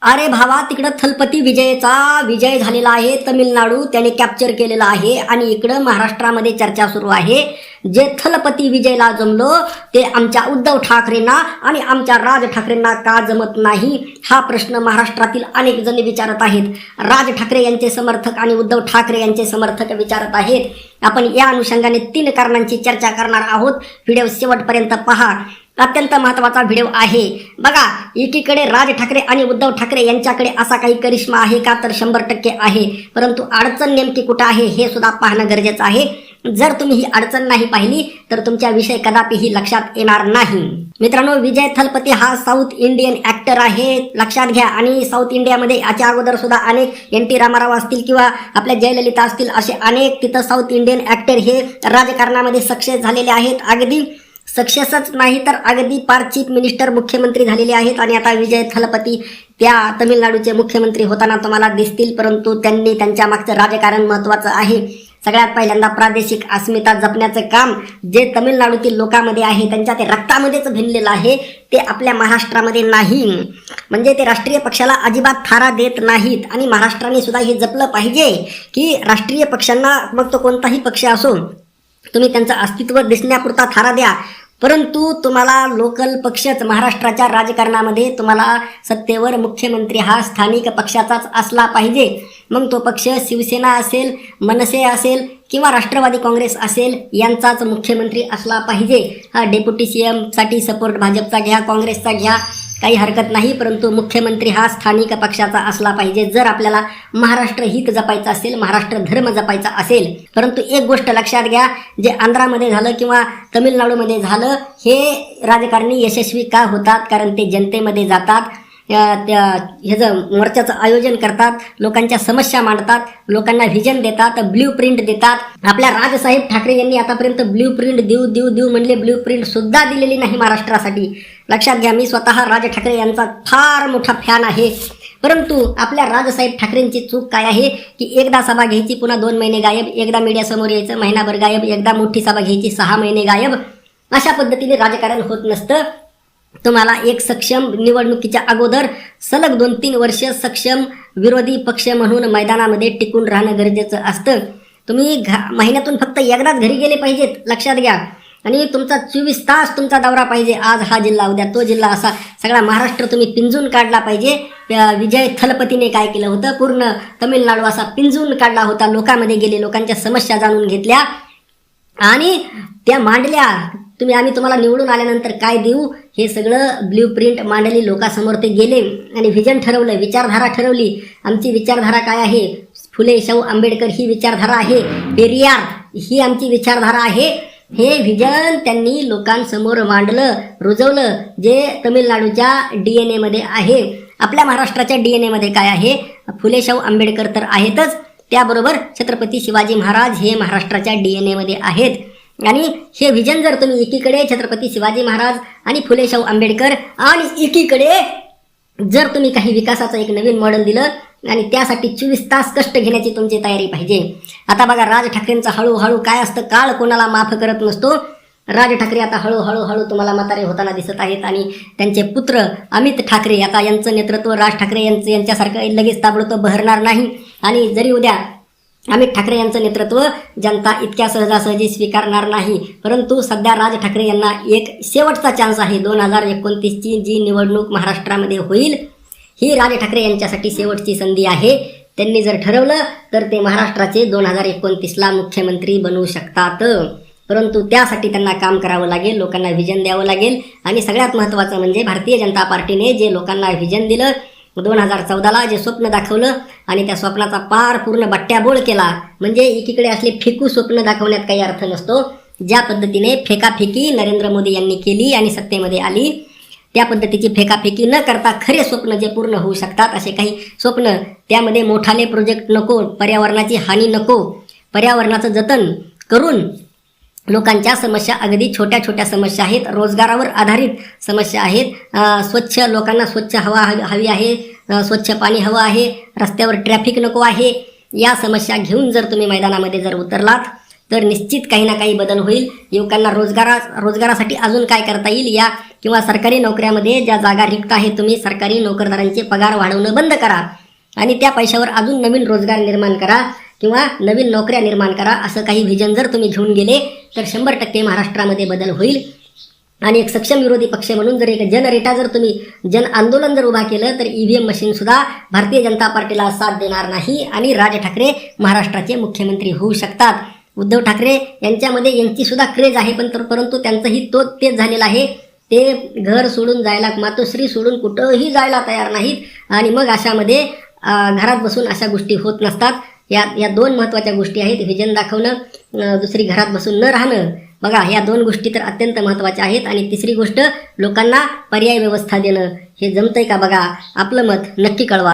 अरे भावा, तिकडं थलपती विजयचा विजय झालेला आहे. तमिळनाडू त्याने कॅप्चर केलेला आहे आणि इकडं महाराष्ट्रामध्ये चर्चा सुरू आहे. जे थलपती विजयला जमलो ते आमच्या उद्धव ठाकरेंना आणि आमच्या राज ठाकरेंना का जमत नाही, हा प्रश्न महाराष्ट्रातील अनेक जण विचारत आहेत. राज ठाकरे यांचे समर्थक आणि उद्धव ठाकरे यांचे समर्थक विचारत आहेत. आपण या अनुषंगाने 3 कारणांची चर्चा करणार आहोत. व्हिडिओ शेवटपर्यंत पहा. अत्यंत महत्त्वाचा व्हिडिओ आहे. बघा, एकीकडे राज ठाकरे आणि उद्धव ठाकरे यांच्याकडे असा काही करिश्मा आहे का, तर 100% आहे. परंतु अडचण नेमकी कुठं आहे हे सुद्धा पाहणं गरजेचं आहे. जर तुम्ही ही अडचण नाही पाहिली तर तुमच्या विषय कदापिही लक्षात येणार नाही. मित्रांनो, विजय थलपती हा साऊथ इंडियन ॲक्टर आहे, लक्षात घ्या. आणि साऊथ इंडियामध्ये याच्या अगोदर सुद्धा अनेक NT रामाराव असतील किंवा आपल्या जयललिता असतील, असे अनेक तिथं साऊथ इंडियन ॲक्टर हे राजकारणामध्ये सक्सेस झालेले आहेत. अगदी सक्सेसच नाही तर अगदी पार चीफ मिनिस्टर मुख्यमंत्री झालेले आहेत. आणि आता विजय थलपती त्या तमिळनाडूचे मुख्यमंत्री होताना तुम्हाला दिसतील. परंतु त्यांनी त्यांच्या मागचं राजकारण महत्त्वाचं आहे. सगळ्यात पहिल्यांदा प्रादेशिक अस्मिता जपण्याचं काम जे तमिळनाडूतील लोकांमध्ये आहे, त्यांच्या ते रक्तामध्येच भिनलेलं आहे, ते आपल्या महाराष्ट्रामध्ये नाही. म्हणजे ते राष्ट्रीय पक्षाला अजिबात थारा देत नाहीत. आणि महाराष्ट्राने सुद्धा हे जपलं पाहिजे की राष्ट्रीय पक्षांना, मग तो कोणताही पक्ष असो, तुम्ही त्यांचं अस्तित्व दिसण्यापुरता थारा द्या, परंतु तुम्हाला लोकल पक्षच महाराष्ट्राच्या राजकारणामध्ये तुम्हाला सत्तेवर मुख्यमंत्री हा स्थानिक पक्षाचाच असला पाहिजे. मग तो पक्ष शिवसेना असेल, मनसे असेल किंवा राष्ट्रवादी काँग्रेस असेल, यांचाच मुख्यमंत्री असला पाहिजे. हा डेप्युटी CM साठी सपोर्ट भाजपचा घ्या, काँग्रेसचा घ्या, काही हरकत नाही, परंतु मुख्यमंत्री हा स्थानिक पक्षाचा असला पाहिजे जर आपल्याला महाराष्ट्र हित जपायचं असेल, महाराष्ट्र धर्म जपायचा असेल. परंतु एक गोष्ट लक्षात घ्या, जे आंध्रामध्ये झालं किंवा तमिळनाडूमध्ये झालं, हे राजकारणी यशस्वी का होतात, कारण ते जनतेमध्ये जातात, ह्याचं मोर्चाचं आयोजन करतात, लोकांच्या समस्या मांडतात, लोकांना व्हिजन देतात, ब्ल्यू प्रिंट देतात. आपल्या राजसाहेब ठाकरे यांनी आतापर्यंत ब्ल्यू प्रिंट देऊ म्हणले, ब्ल्यू प्रिंट सुद्धा दिलेली नाही महाराष्ट्रासाठी. लक्षात घ्या, मी स्वतः राज ठाकरे यांचा फार मोठा फॅन आहे. परंतु आपल्या राजसाहेब ठाकरेंची चूक काय आहे की एकदा सभा घ्यायची, पुन्हा 2 महिने गायब, एकदा मीडियासमोर यायचं, महिनाभर गायब, एकदा मोठी सभा घ्यायची, 6 महिने गायब. अशा पद्धतीने राजकारण होत नसतं. तुम्हाला एक सक्षम, निवडणुकीच्या अगोदर सलग 2-3 वर्ष सक्षम विरोधी पक्ष म्हणून मैदानामध्ये टिकून राहणं गरजेचं असतं. तुम्ही महिन्यातून फक्त एकदाच घरी गेले पाहिजेत, लक्षात घ्या. आणि तुमचा 24 तास तुमचा दौरा पाहिजे. आज हा जिल्हा, उद्या तो जिल्हा, असा सगळा महाराष्ट्र तुम्ही पिंजून काढला पाहिजे. विजय थलपतीने काय केलं होतं, पूर्ण तमिळनाडू असा पिंजून काढला होता. लोकांमध्ये गेले, लोकांच्या समस्या जाणून घेतल्या आणि त्या मांडल्या. आम्ही तुम्हाला निवडून आल्यानंतर काय देऊ, हे सगळं ब्ल्यू प्रिंट मांडली, लोकांसमोर ते गेले आणि व्हिजन ठरवलं, विचारधारा ठरवली. आमची विचारधारा काय आहे, फुले शाहू आंबेडकर ही विचारधारा आहे, पेरियार ही आमची विचारधारा आहे. हे व्हिजन त्यांनी लोकांसमोर मांडलं, रुजवलं, जे तमिळनाडूच्या DNA मध्ये आहे. आपल्या महाराष्ट्राच्या DNA मध्ये काय आहे, फुले शाहू आंबेडकर तर आहेतच, त्याबरोबर छत्रपती शिवाजी महाराज हे महाराष्ट्राच्या DNA मध्ये आहेत. आणि हे व्हिजन जर तुम्ही एकीकडे छत्रपती शिवाजी महाराज आणि फुले शाहू आंबेडकर आणि एकीकडे जर तुम्ही काही विकासाचं एक नवीन मॉडेल दिलं आणि त्यासाठी 24 तास कष्ट घेण्याची तुमची तयारी पाहिजे. आता बघा, राज ठाकरेंचं हळूहळू काय असतं, काळ कोणाला माफ करत नसतो. राज ठाकरे आता हळूहळू तुम्हाला म्हातारे होताना दिसत आहेत. आणि त्यांचे पुत्र अमित ठाकरे, आता यांचं नेतृत्व राज ठाकरे यांच्यासारखं लगेच ताबडतोब बहरणार नाही. आणि जरी उद्या अमित ठाकरे यांचं नेतृत्व जनता इतक्या सहजासहजी स्वीकारणार नाही. परंतु सध्या राज ठाकरे यांना एक शेवटचा चान्स आहे. 2029ची जी निवडणूक महाराष्ट्रामध्ये होईल, ही राज ठाकरे यांच्यासाठी शेवटची संधी आहे. त्यांनी जर ठरवलं तर ते महाराष्ट्राचे 2029ला मुख्यमंत्री बनवू शकतात. परंतु त्यासाठी त्यांना काम करावं लागेल, लोकांना व्हिजन द्यावं लागेल. आणि सगळ्यात महत्त्वाचं म्हणजे भारतीय जनता पार्टीने जे लोकांना व्हिजन दिलं, 2014ला जे स्वप्न दाखवलं आणि त्या स्वप्नाचा पार पूर्ण बट्ट्याबोळ केला, म्हणजे एकीकडे असले फेकू स्वप्न दाखवण्यात काही अर्थ नसतो. ज्या पद्धतीने फेकाफेकी नरेंद्र मोदी यांनी केली आणि सत्तेमध्ये आली, त्या पद्धतीची फेकाफेकी न करता खरे स्वप्न जे पूर्ण होऊ शकतात, असे काही स्वप्न, त्यामध्ये मोठाले प्रोजेक्ट नको, पर्यावरणाची हानी नको, पर्यावरणाचं जतन करून लोकांच्या समस्या अगदी छोट्या छोट्या समस्या आहेत, रोजगारावर आधारित समस्या आहेत, स्वच्छ, लोकांना स्वच्छ हवा हवी आहे, स्वच्छ पाणी हवं आहे, रस्त्यावर ट्रॅफिक नको आहे, या समस्या घेऊन जर तुम्ही मैदानामध्ये जर उतरलात तर निश्चित काही ना काही बदल होईल. युवकांना रोजगारासाठी अजून काय करता येईल, या किंवा सरकारी नोकऱ्यामध्ये ज्या जागा रिक्त आहेत तुम्ही सरकारी नोकरदारांचे पगार वाढवणं बंद करा आणि त्या पैशावर अजून नवीन रोजगार निर्माण करा किंवा नवीन नोकऱ्या निर्माण करा. असं काही व्हिजन जर तुम्ही घेऊन गेले तर 100% महाराष्ट्रामध्ये बदल होईल. आणि एक सक्षम विरोधी पक्ष म्हणून जर एक जनरेटा जर तुम्ही जन आंदोलन जर उभा केलं तर ईव्हीएम मशीन सुद्धा भारतीय जनता पार्टीला साथ देणार नाही आणि राज ठाकरे महाराष्ट्राचे मुख्यमंत्री होऊ शकतात. उद्धव ठाकरे यांच्यामध्ये यांची सुद्धा क्रेज आहे, परंतु त्यांचंही तेच झालेलं आहे. ते घर सोडून जायला, मातोश्री सोडून कुठंही जायला तयार नाहीत आणि मग अशामध्ये घरात बसून अशा गोष्टी होत नसतात. या 2 महत्त्वाच्या गोष्टी आहेत. व्हिजन दाखवणं, दुसरी घरात बसून न राहणं. बघा, या 2 गोष्टी तर अत्यंत महत्त्वाच्या आहेत. आणि तिसरी गोष्ट लोकांना पर्याय व्यवस्था देणं. हे जमतंय का बघा. आपलं मत नक्की कळवा.